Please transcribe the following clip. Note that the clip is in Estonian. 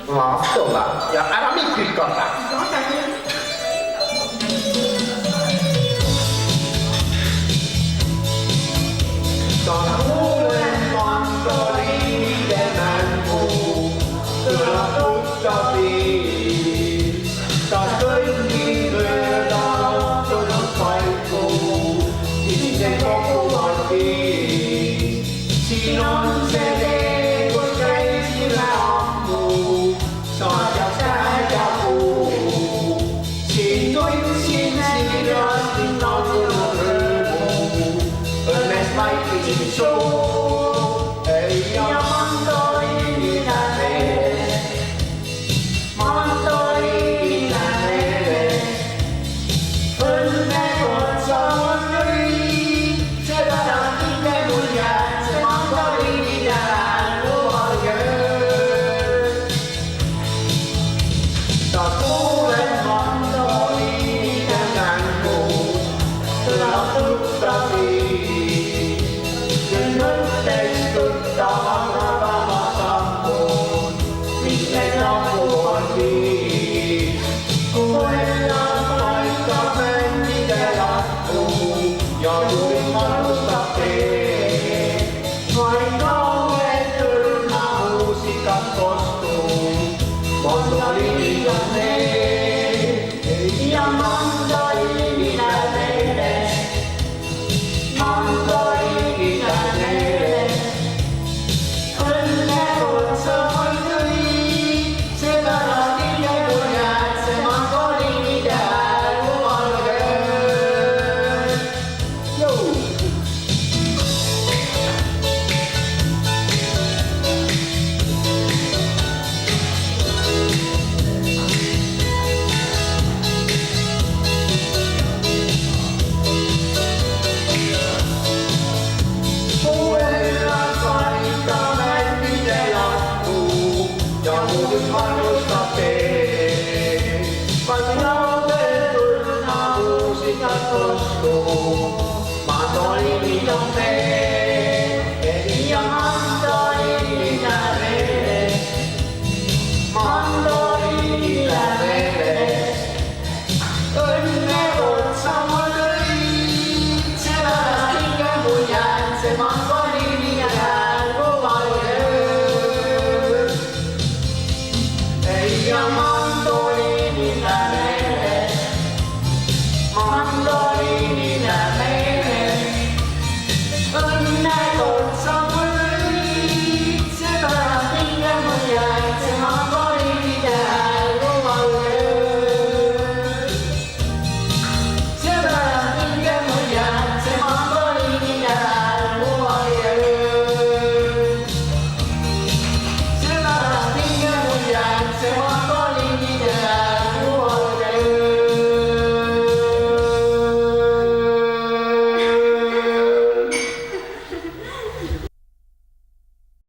Maaf coba, ya ära mikrikata. Taas kuulen mandoliinide mängu, kõlab tuttav viis. Taas kõnnib mööda lappunud paiku, ise koguvad viis. Siin on see tee, kus käisime ammu, saadjaks tähed ja kuu. Siin tundsin siirast ning nautunud rõõmu, õnnest vaikisin suu. Ei ja mandoliinide meeles, mandoliinide meeles. Õnne otsa on lõi, seepärast hinge mul jääb see mandoliinide hääl valgel. Taas kuulen mandoliinide mängu, kõlab tuttav viis. Küll mõtteks tuttavaga ma sammud, mis need lambuvad viis. Kuulen paika männide lahku ja kui manustab tee. Vaid kaugelt õrna muusikat kostub, mandoliinid on need ja mandoliinide meeles, mandoliinide meeles. Õnne otsa on lõi, seepärast hinge mul jääb see mandoliinide hääl valgel. Jõu! Kuulen paika männide lahku ja muidugi